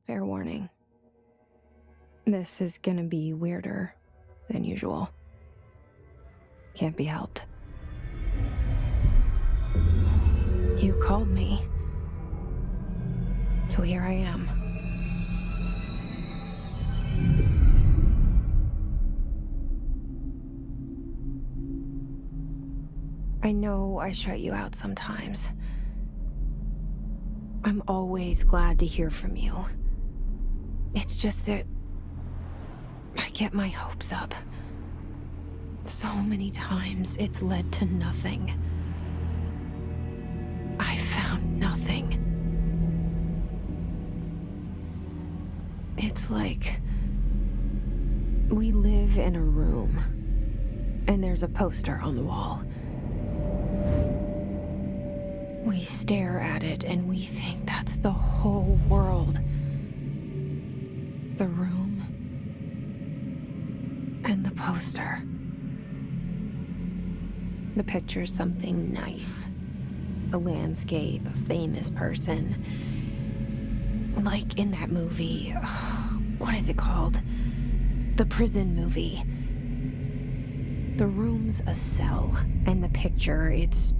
Fair warning. This is gonna be weirder than usual. Can't be helped. You called me. So here I am. I know I shut you out sometimes. I'm always glad to hear from you. It's just that I get my hopes up. So many times it's led to nothing. I found nothing. It's like we live in a room, and there's a poster on the wall. We stare at it and we think that's the whole world. The room and the poster. The picture's something nice. A landscape, a famous person. Like in that movie, what is it called? The prison movie. The room's a cell, and the picture, it's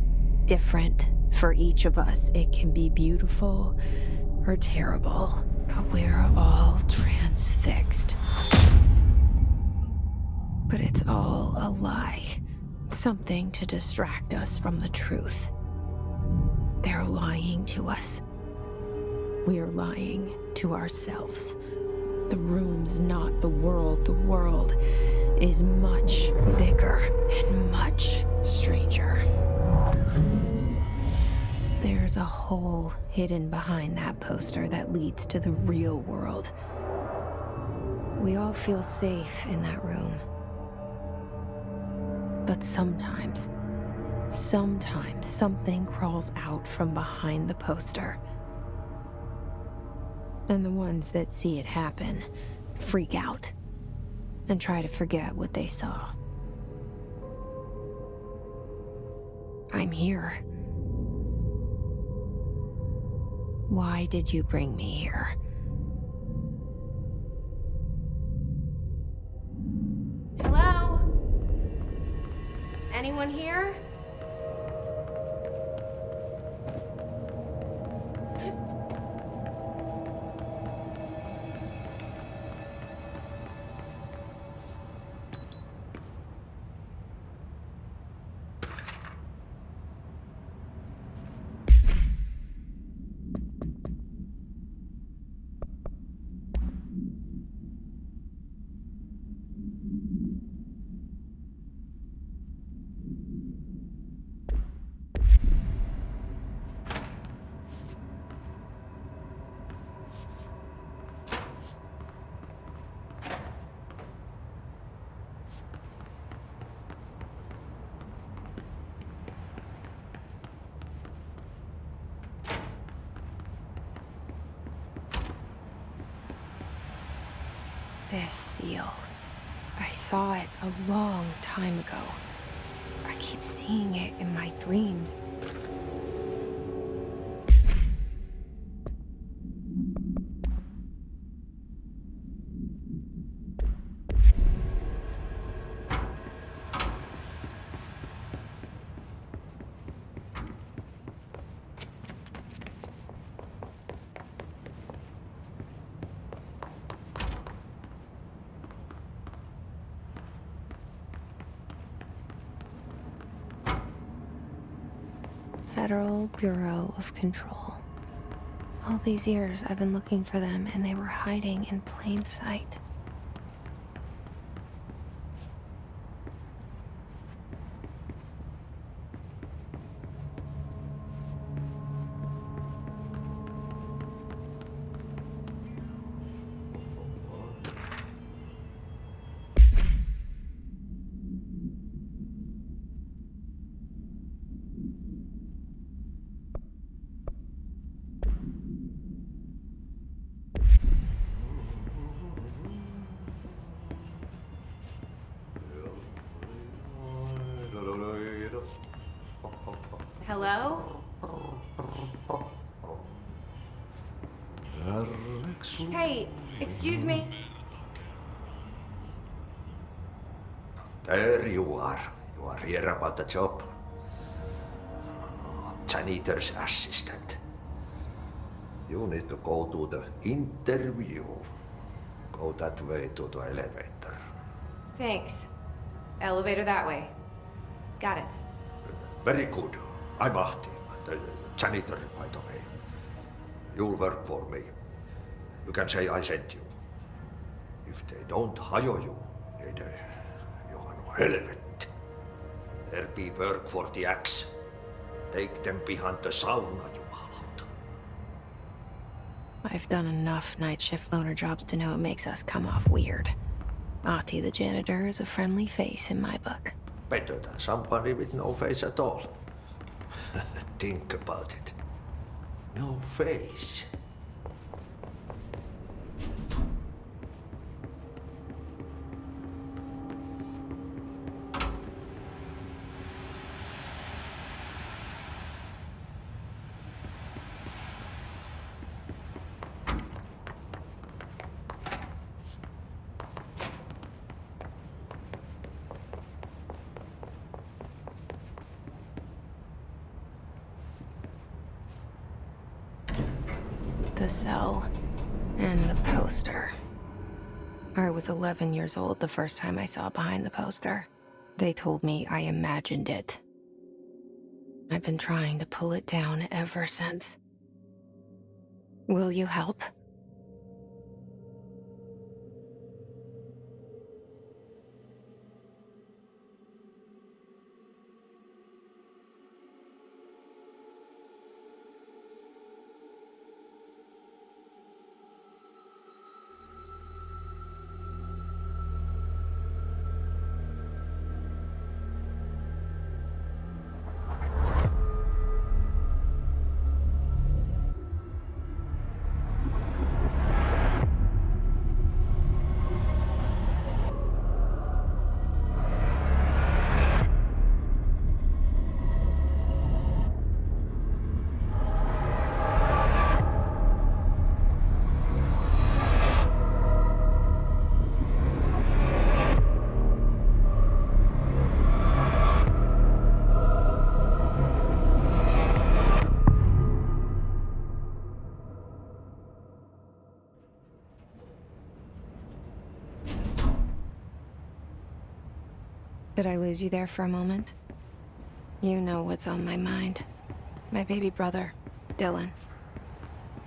different for each of us. It can be beautiful or terrible, but we're all transfixed. But it's all a lie. Something to distract us from the truth. They're lying to us. We're lying to ourselves. The room's not the world. The world is much bigger and much stranger. There's a hole hidden behind that poster that leads to the real world. We all feel safe in that room. But sometimes something crawls out from behind the poster. And the ones that see it happen freak out and try to forget what they saw. I'm here. Why did you bring me here? Hello? Anyone here? This seal. I saw it a long time ago. I keep seeing it in my dreams. Federal Bureau of Control. All these years I've been looking for them, and they were hiding in plain sight. Hello? Hey, excuse me. There you are. You are here about the job. Janitor's assistant. You need to go to the interview. Go that way to the elevator. Thanks. Elevator that way. Got it. Very good. I'm Ahti, the janitor, by the way. You'll work for me. You can say I sent you. If they don't hire you, then you are no helmet. There be work for the axe. Take them behind the sauna, jumalauta. I've done enough night shift loner jobs to know it makes us come off weird. Ahti the janitor is a friendly face in my book. Better than somebody with no face at all. Think about it. No face. The cell and the poster. I was 11 years old the first time I saw behind the poster. They told me I imagined it. I've been trying to pull it down ever since. Will you help? Did I lose you there for a moment? You know what's on my mind. My baby brother, Dylan.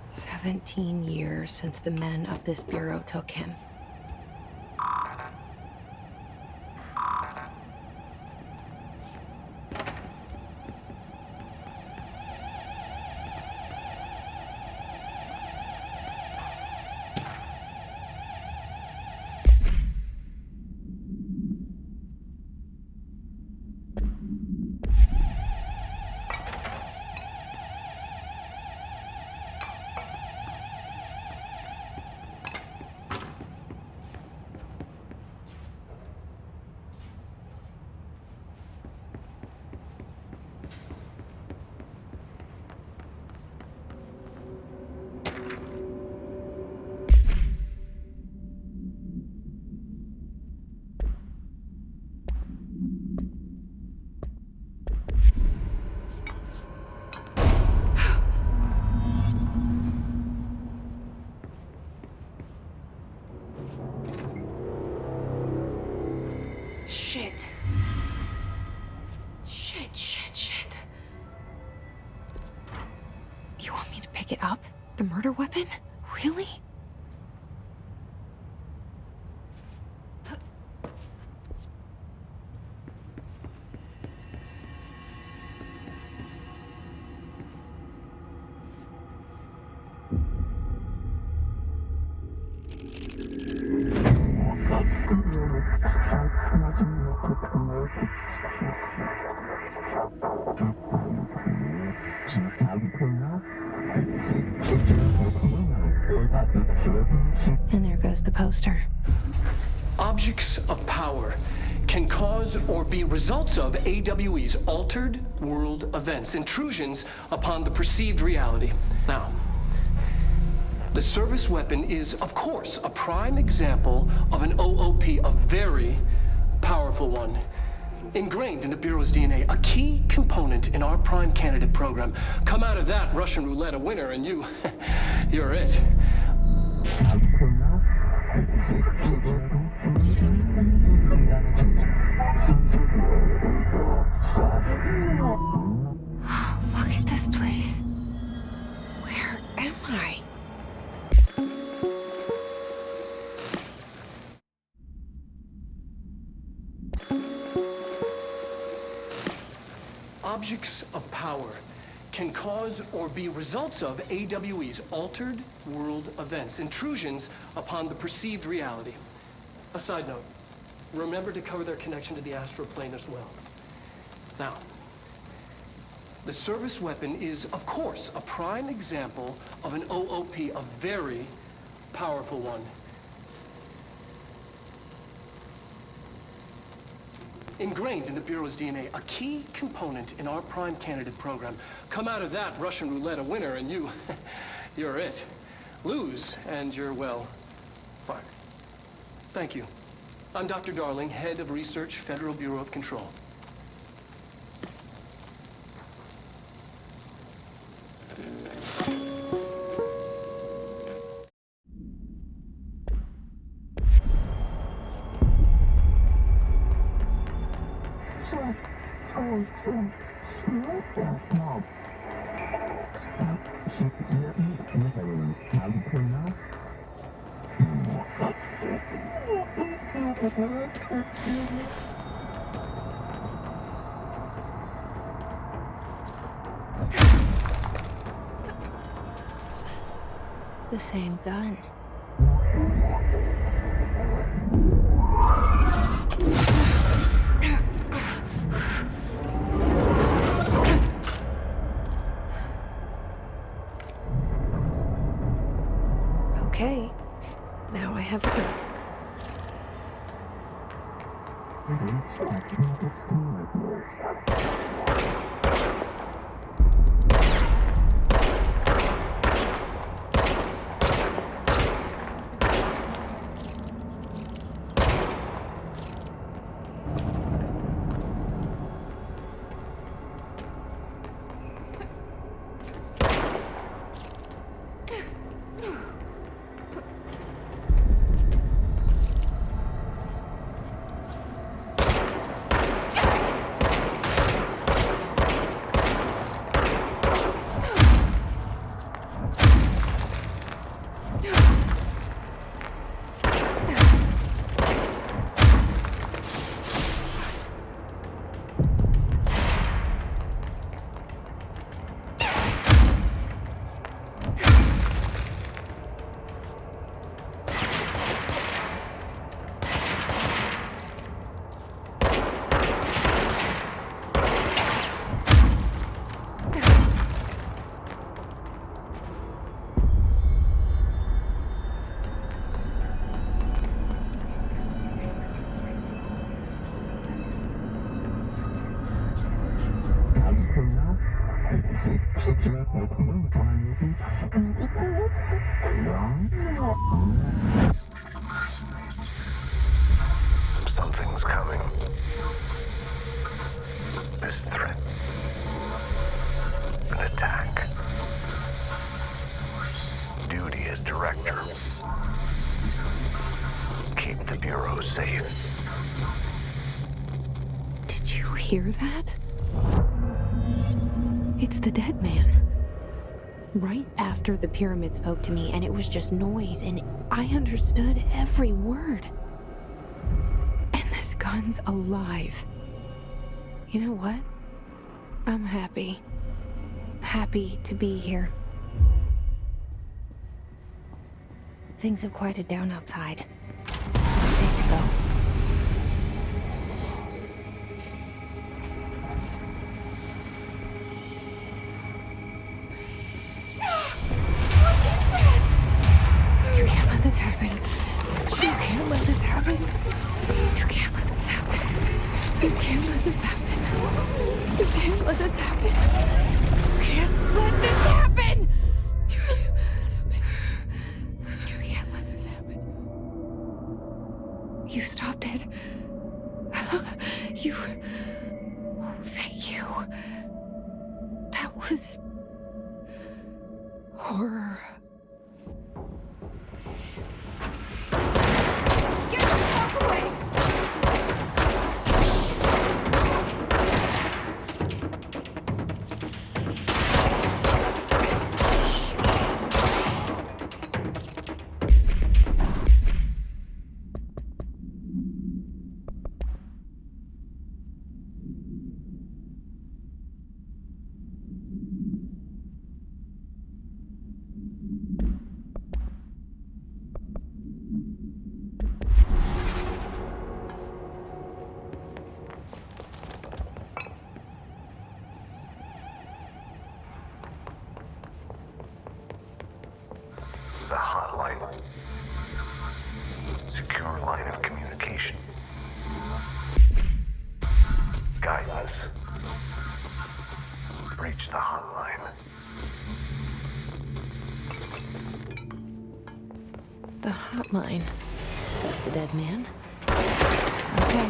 17 years since the men of this bureau took him. Shit. Shit. You want me to pick it up? The murder weapon? Really? And there goes the poster. Objects of power can cause or be results of AWE's altered world events, intrusions upon the perceived reality. Now, The service weapon is, of course, a prime example of an OOP, a very powerful one. Ingrained in the Bureau's DNA, a key component in our prime candidate program. Come out of that Russian roulette a winner, and you're it. Look at this place. Where am I? Objects of power can cause or be results of AWE's altered world events, intrusions upon the perceived reality. A side note, remember to cover their connection to the astral plane as well. Now, the service weapon is, of course, a prime example of an OOP, a very powerful one. Ingrained in the Bureau's DNA, a key component in our prime candidate program. Come out of that Russian roulette a winner, and you're it. Lose, and you're, well, fired. Thank you. I'm Dr. Darling, Head of Research, Federal Bureau of Control. The same gun. Okay, now I have proof. Something's coming. This threat. An attack. Duty as director. Keep the Bureau safe. Did you hear that? It's the dead man. Right after the pyramid spoke to me, and it was just noise, and I understood every word. And this gun's alive. You know what? I'm happy. Happy to be here. Things have quieted down outside. It's safe to go. You can't let this happen. You can't let this happen. You can't let this happen. You can't let this happen. You can't let this happen. You can't let this happen. You can't let this happen. You stopped it. You... Oh, thank you. That was... horror. Get the fuck away! The hotline. Secure line of communication. Guide us. Reach the hotline. The hotline, says the dead man. Okay.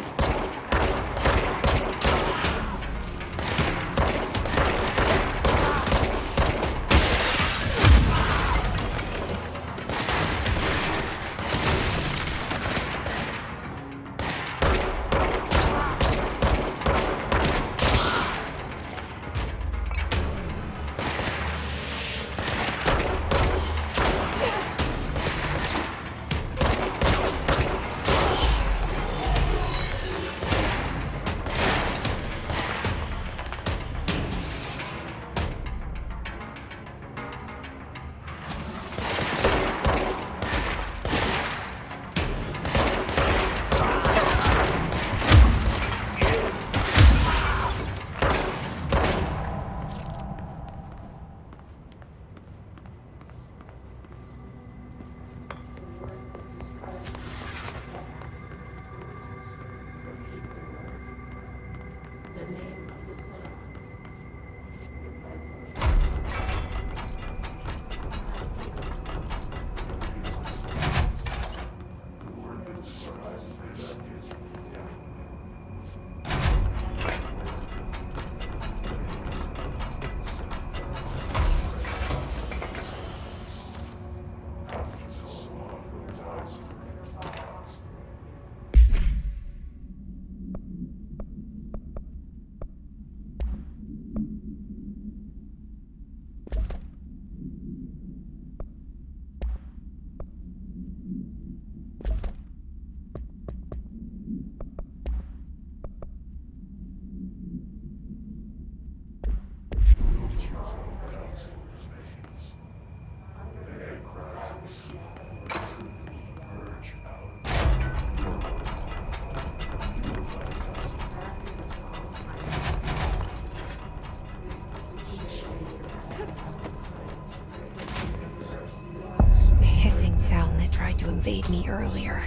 Sound that tried to invade me earlier.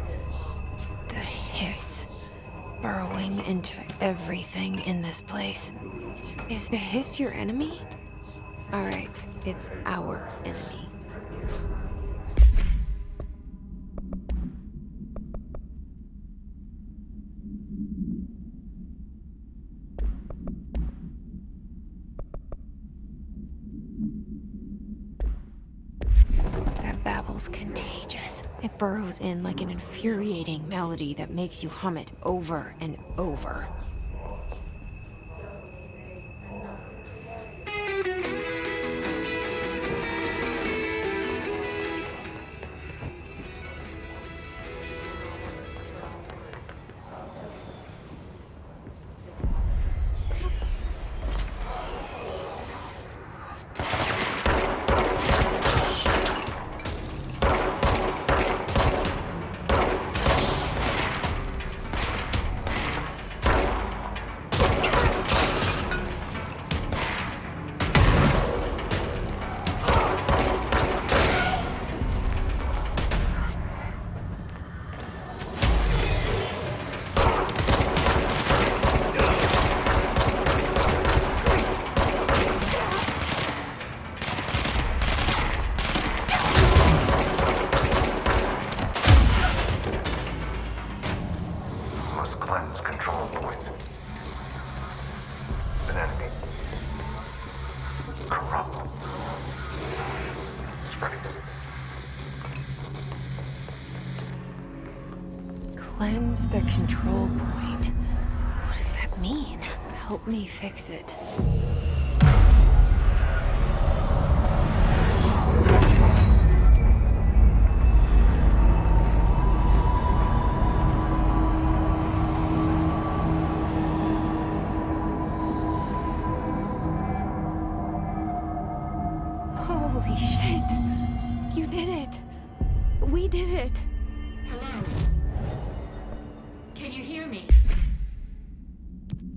The hiss, burrowing into everything in this place. Is the hiss your enemy? Alright, it's our enemy. Contagious. It burrows in like an infuriating melody that makes you hum it over and over. Cleanse the control point. What does that mean? Help me fix it. Holy shit! You did it! We did it! Hello? Can you hear me?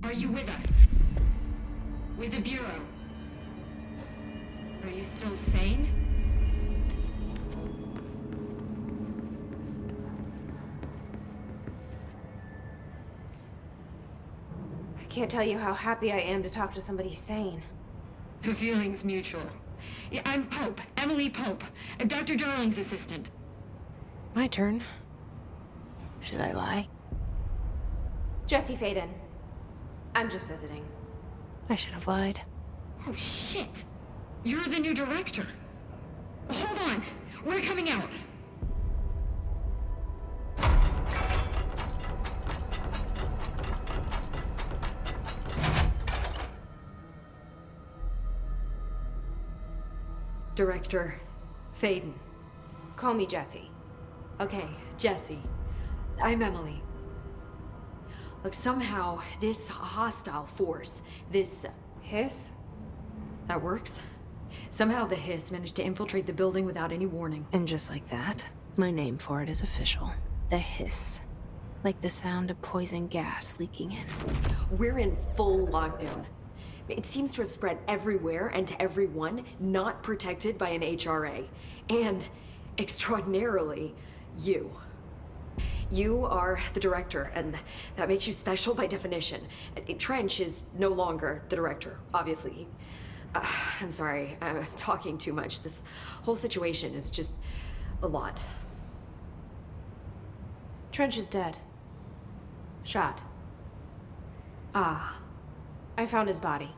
Are you with us? With the Bureau? Are you still sane? I can't tell you how happy I am to talk to somebody sane. The feeling's mutual. Yeah, I'm Pope, Emily Pope, Dr. Darling's assistant. My turn. Should I lie? Jesse Faden. I'm just visiting. I should have lied. Oh, shit. You're the new director. Hold on. We're coming out. Director Faden. Call me Jesse. Okay, Jesse. I'm Emily. Look, somehow this hostile force, this... Hiss? that works? Somehow the hiss managed to infiltrate the building without any warning. And just like that, my name for it is official. The hiss. Like the sound of poison gas leaking in. We're in full lockdown. It seems to have spread everywhere and to everyone not protected by an HRA. And, extraordinarily, you. You are the director, and that makes you special by definition. Trench is no longer the director, obviously. I'm sorry, I'm talking too much. This whole situation is just a lot. Trench is dead. Shot. Ah, I found his body.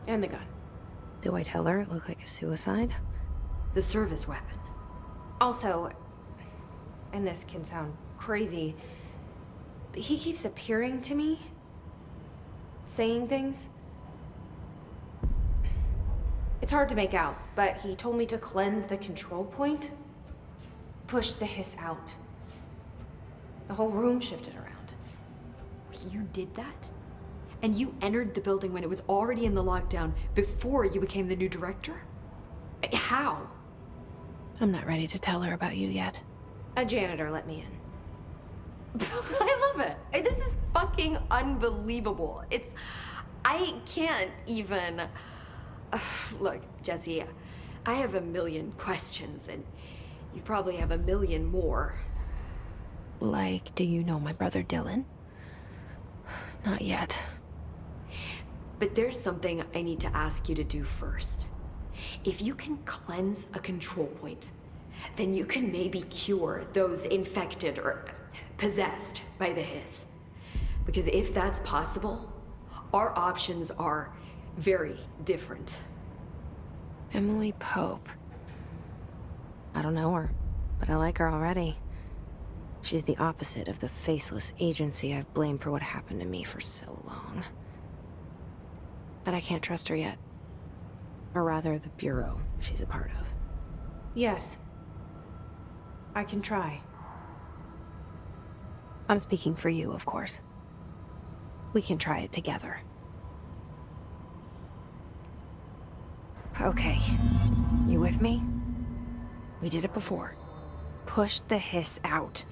And the gun. Do I tell her it looked like a suicide? the service weapon. Also, and this can sound crazy, but he keeps appearing to me, saying things. It's hard to make out, but he told me to cleanse the control point, push the hiss out. The whole room shifted around. You did that? And you entered the building when it was already in the lockdown before you became the new director? How? I'm not ready to tell her about you yet. A janitor let me in. I love it. This is fucking unbelievable. I can't even... Look, Jesse, I have a million questions, and you probably have a million more. Like, do you know my brother Dylan? Not yet. But there's something I need to ask you to do first. If you can cleanse a control point, then you can maybe cure those infected or possessed by the hiss. Because if that's possible, our options are very different. Emily Pope. I don't know her, but I like her already. She's the opposite of the faceless agency I've blamed for what happened to me for so long. But I can't trust her yet. Or rather, the Bureau she's a part of. Yes. I can try. I'm speaking for you, of course. We can try it together. Okay. You with me? We did it before. Push the hiss out.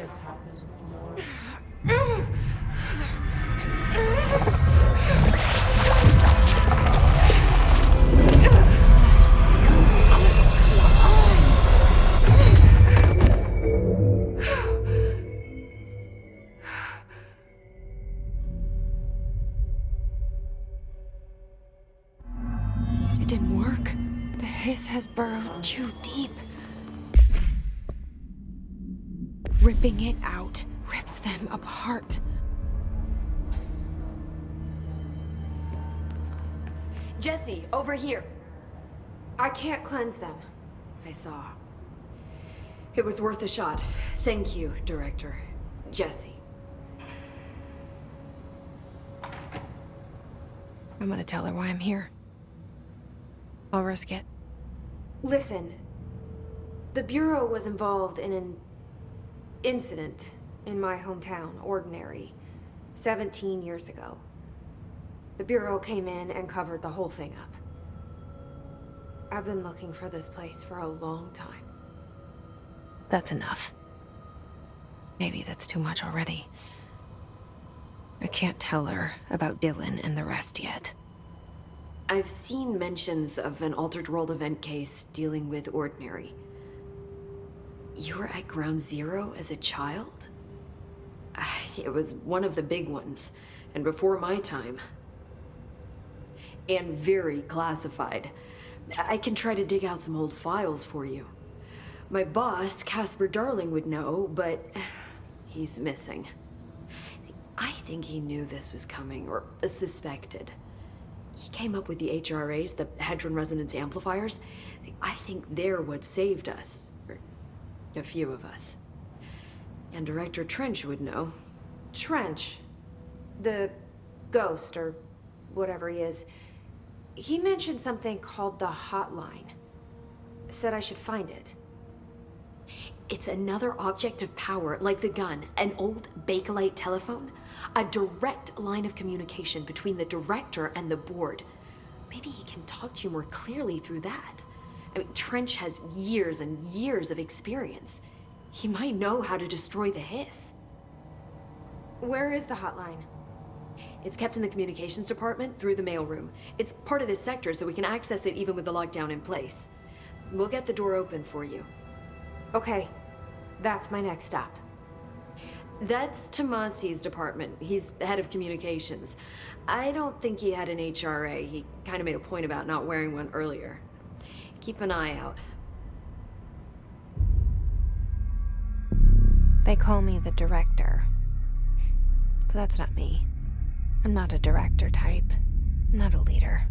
this happens with more. It didn't work. The hiss has burrowed too deep. Ripping it out rips them apart. Jesse, over here. I can't cleanse them. I saw. It was worth a shot. Thank you, Director. Jesse. I'm gonna tell her why I'm here. I'll risk it. Listen, the Bureau was involved in an incident in my hometown, Ordinary, 17 years ago. The Bureau came in and covered the whole thing up. I've been looking for this place for a long time. That's enough. Maybe that's too much already. I can't tell her about Dylan and the rest yet. I've seen mentions of an Altered World event case dealing with Ordinary. You were at Ground Zero as a child? It was one of the big ones, and before my time. And very classified. I can try to dig out some old files for you. My boss, Casper Darling, would know, but he's missing. I think he knew this was coming, or suspected. He came up with the HRAs, the Hadron Resonance Amplifiers. I think they're what saved us. Or a few of us. And Director Trench would know. Trench, the ghost, or whatever he is, he mentioned something called the Hotline. Said I should find it. It's another object of power, like the gun, an old Bakelite telephone. A direct line of communication between the director and the board. Maybe he can talk to you more clearly through that. I mean, Trench has years and years of experience. He might know how to destroy the hiss. Where is the hotline? It's kept in the communications department through the mailroom. It's part of this sector, so we can access it even with the lockdown in place. We'll get the door open for you. Okay, that's my next stop. That's Tomasi's department. He's head of communications. I don't think he had an HRA. He kind of made a point about not wearing one earlier. Keep an eye out. They call me the director. But that's not me. I'm not a director type. I'm not a leader.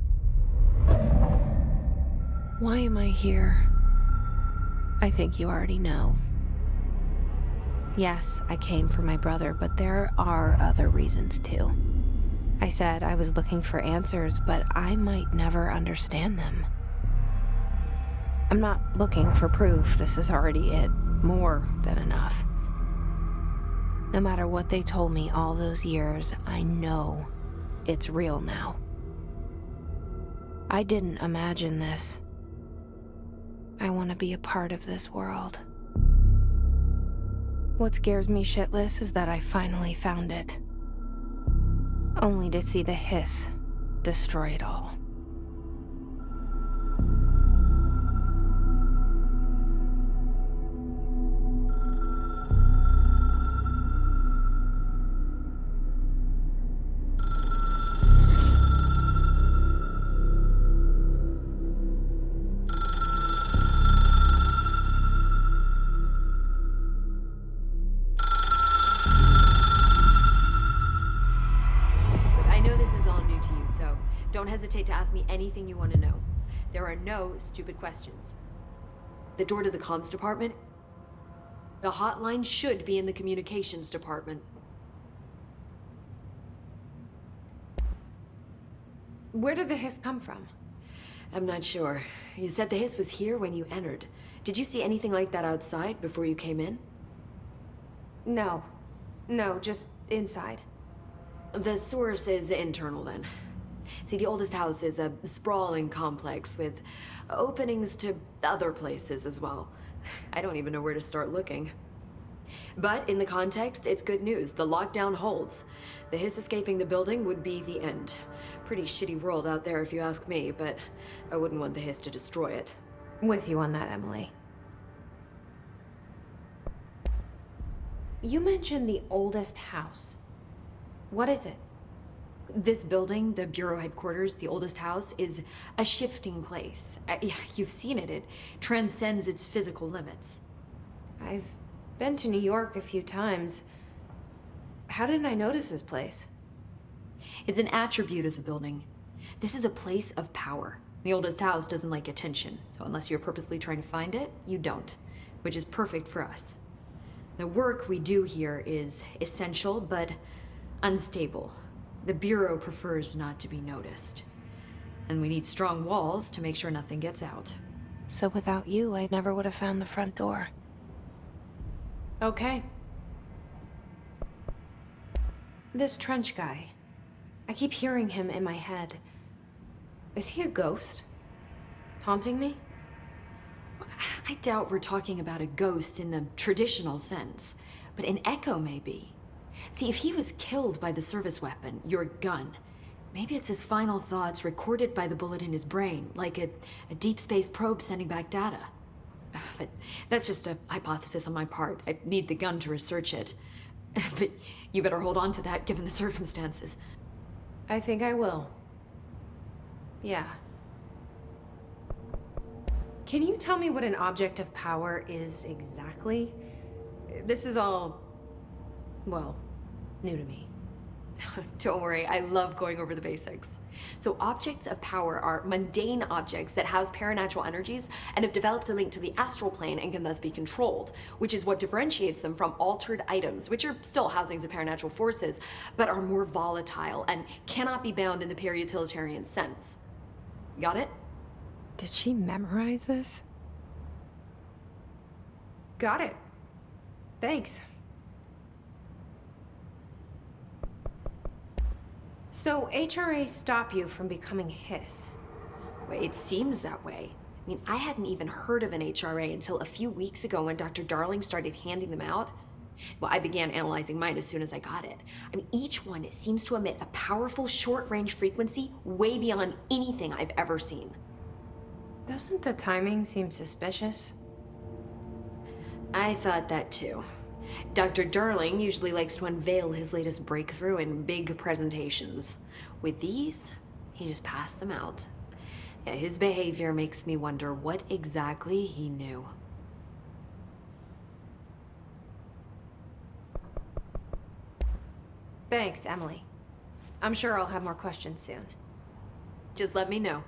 Why am I here? I think you already know. Yes, I came for my brother, but there are other reasons too. I said I was looking for answers, but I might never understand them. I'm not looking for proof. This is already it. More than enough. No matter what they told me all those years, I know it's real now. I didn't imagine this. I want to be a part of this world. What scares me shitless is that I finally found it. Only to see the hiss destroy it all. Don't hesitate to ask me anything you want to know. There are no stupid questions. The door to the comms department? The hotline should be in the communications department. Where did the hiss come from? I'm not sure. You said the hiss was here when you entered. Did you see anything like that outside before you came in? No. No, just inside. The source is internal then. See, the oldest house is a sprawling complex with openings to other places as well. I don't even know where to start looking. But in the context, it's good news. The lockdown holds. The hiss escaping the building would be the end. Pretty shitty world out there if you ask me, but I wouldn't want the hiss to destroy it. With you on that, Emily. You mentioned the oldest house. What is it? This building, the Bureau headquarters, the oldest house, is a shifting place. Yeah, you've seen it. It transcends its physical limits. I've been to New York a few times. How didn't I notice this place? It's an attribute of the building. This is a place of power. The oldest house doesn't like attention, so unless you're purposely trying to find it, you don't, which is perfect for us. The work we do here is essential, but unstable. The Bureau prefers not to be noticed. And we need strong walls to make sure nothing gets out. So without you, I never would have found the front door. Okay. This Trench guy. I keep hearing him in my head. Is he a ghost? Haunting me? I doubt we're talking about a ghost in the traditional sense, but an echo maybe. See, if he was killed by the service weapon, your gun, maybe it's his final thoughts recorded by the bullet in his brain, like a deep space probe sending back data. But that's just a hypothesis on my part. I'd need the gun to research it. But you better hold on to that given the circumstances. I think I will. Yeah. Can you tell me what an object of power is exactly? This is all, well, new to me. Don't worry, I love going over the basics. So objects of power are mundane objects that house paranatural energies and have developed a link to the astral plane and can thus be controlled, which is what differentiates them from altered items, which are still housings of paranatural forces, but are more volatile and cannot be bound in the pure utilitarian sense. Got it? Did she memorize this? Got it. Thanks. So HRA stop you from becoming Hiss? Well, it seems that way. I mean, I hadn't even heard of an HRA until a few weeks ago when Dr. Darling started handing them out. Well, I began analyzing mine as soon as I got it. I mean, each one seems to emit a powerful short-range frequency way beyond anything I've ever seen. Doesn't the timing seem suspicious? I thought that too. Dr. Darling usually likes to unveil his latest breakthrough in big presentations. With these, he just passed them out. Yeah, his behavior makes me wonder what exactly he knew. Thanks, Emily. I'm sure I'll have more questions soon. Just let me know.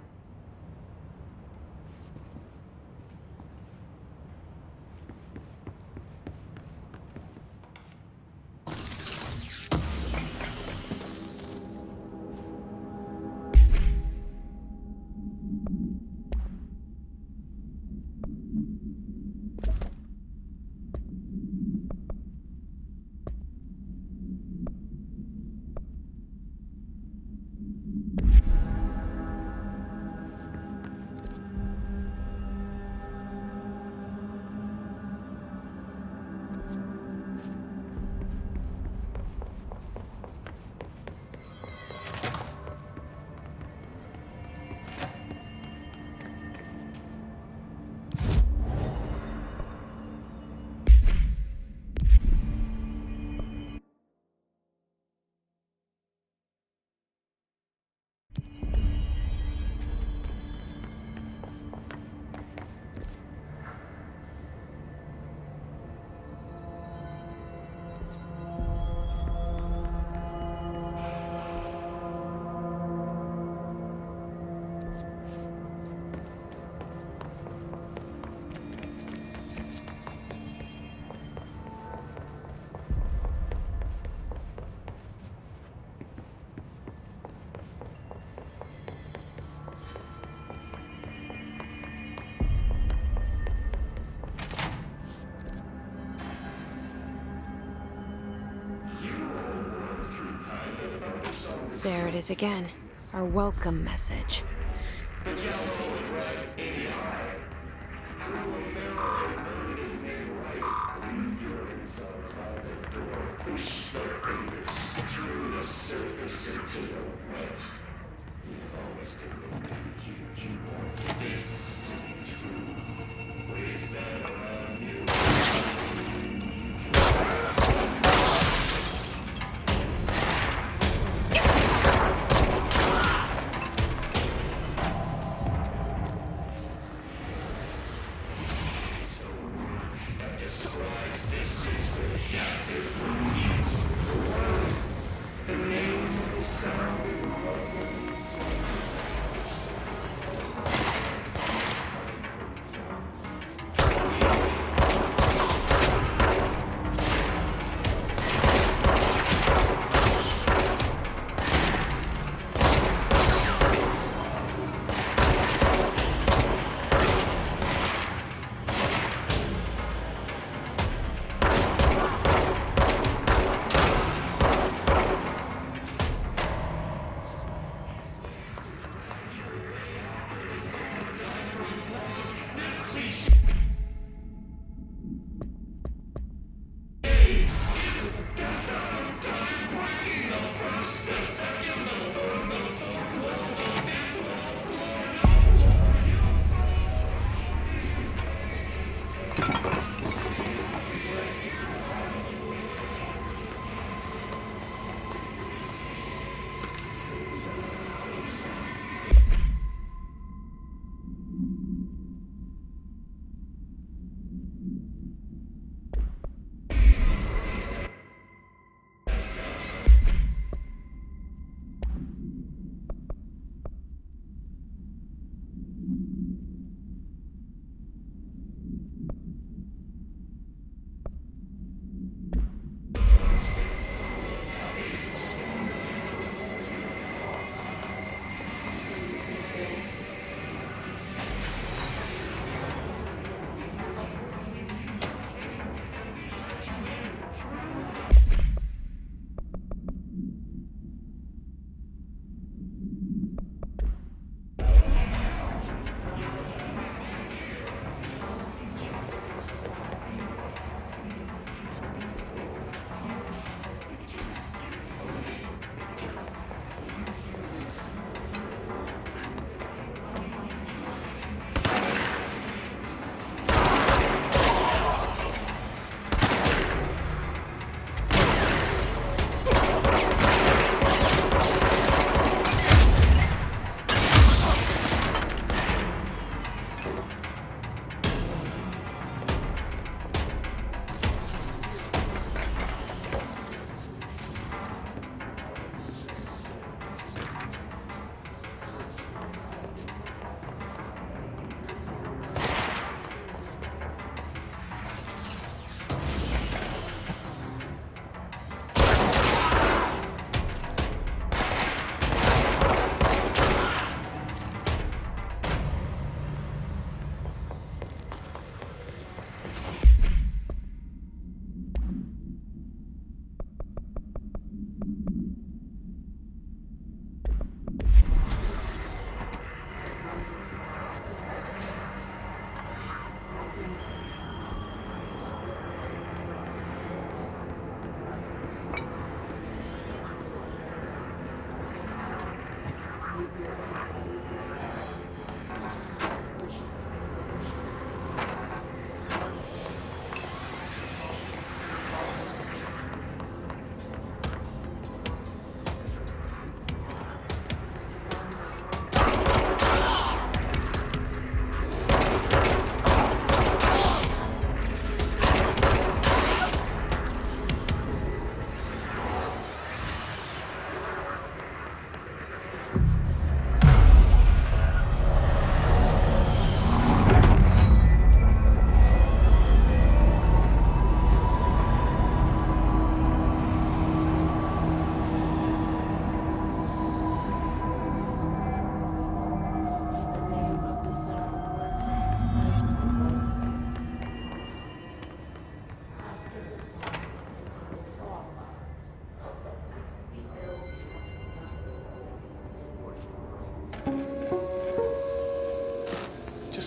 There it is again. Our welcome message.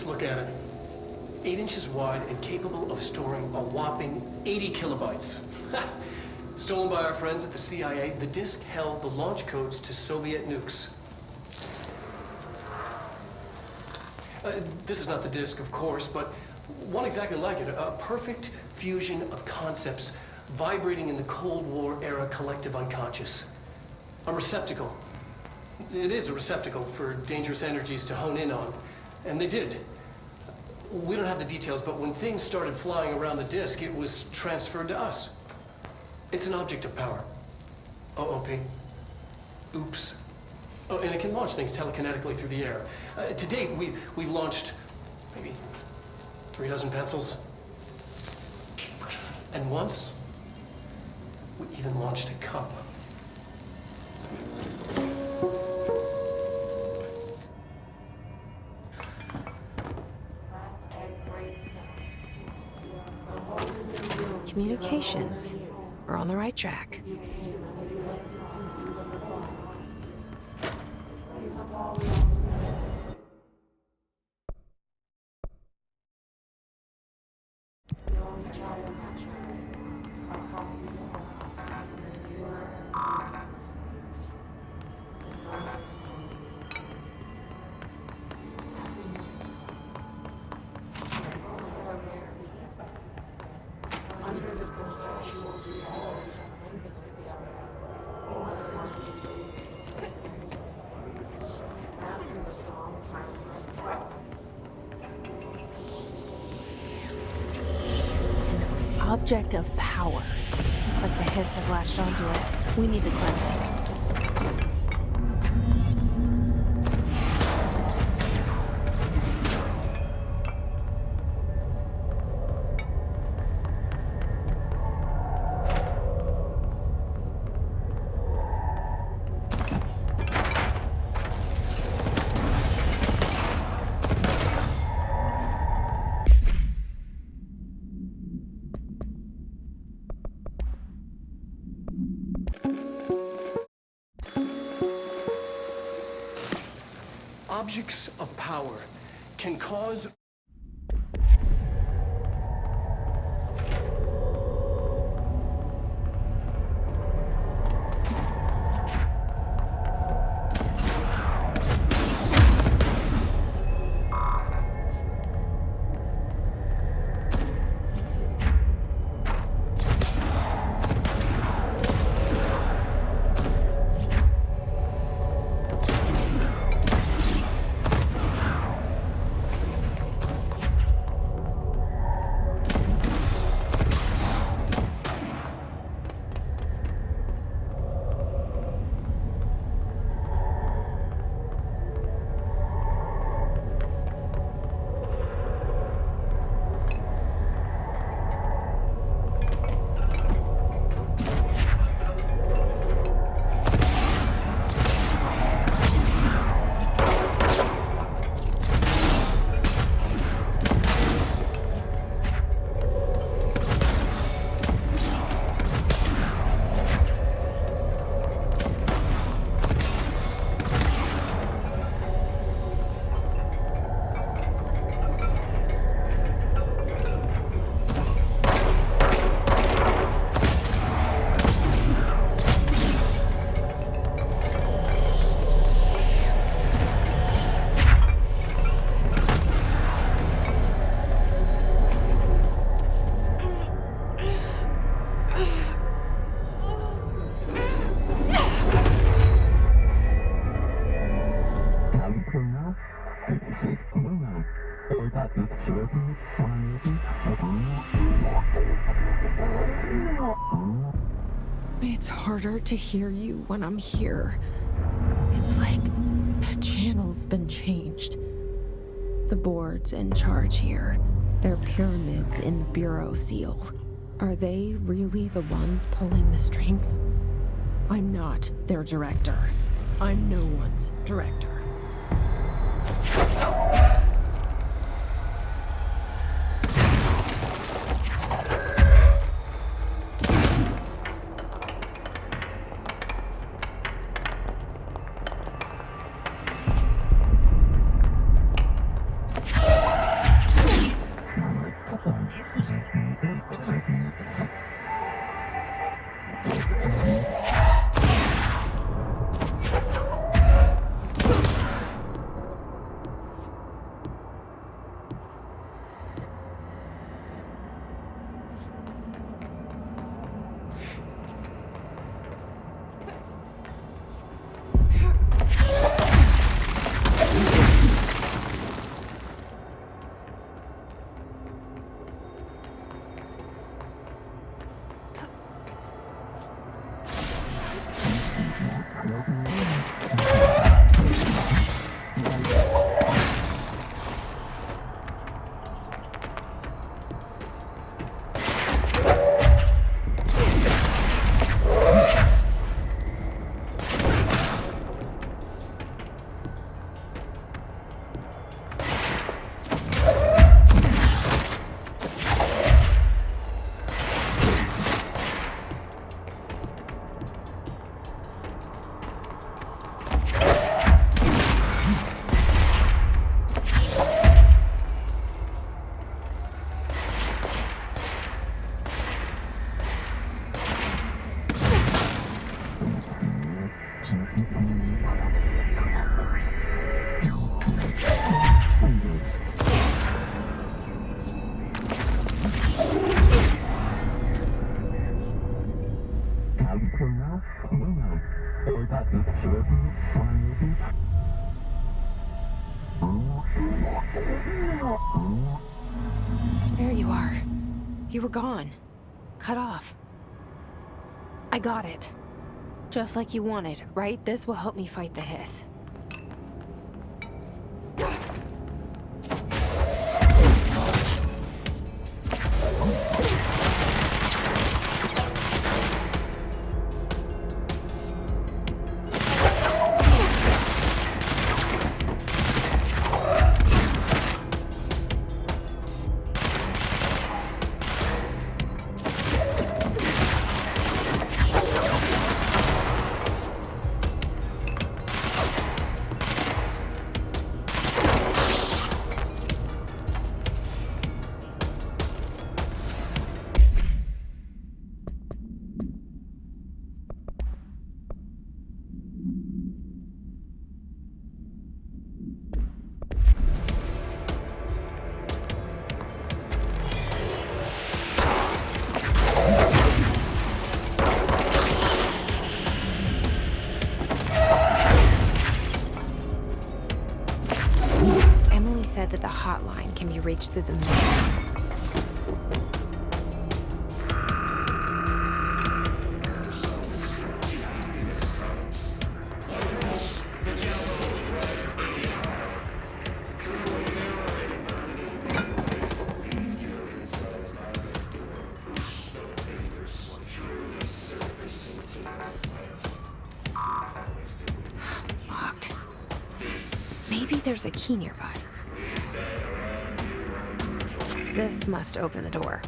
Look at it. 8 inches wide and capable of storing a whopping 80 kilobytes. Stolen by our friends at the CIA, the disk held the launch codes to Soviet nukes. This is not the disk, of course, but one exactly like it. A perfect fusion of concepts vibrating in the Cold War era collective unconscious. A receptacle. It is a receptacle for dangerous energies to hone in on. And they did. We don't have the details, but when things started flying around the disk, it was transferred to us. It's an object of power. OOP. Oops. Oh, and it can launch things telekinetically through the air. To date, we've launched maybe 3 dozen pencils. And once, we even launched a cup. Communications. We're on the right track. Object of power. Looks like the hiss have latched onto it. We need to cleanse it. Objects of power can cause It's harder to hear you when I'm here. It's like the channel's been changed. The board's in charge here. They're pyramids in the bureau seal. Are they really the ones pulling the strings? I'm not their director. I'm no one's director. There you are. You were gone. cut off. I got it. Just like you wanted, right? This will help me fight the hiss. Said that the hotline can be reached through the mail. Locked. Maybe there's a key nearby. This must open the door.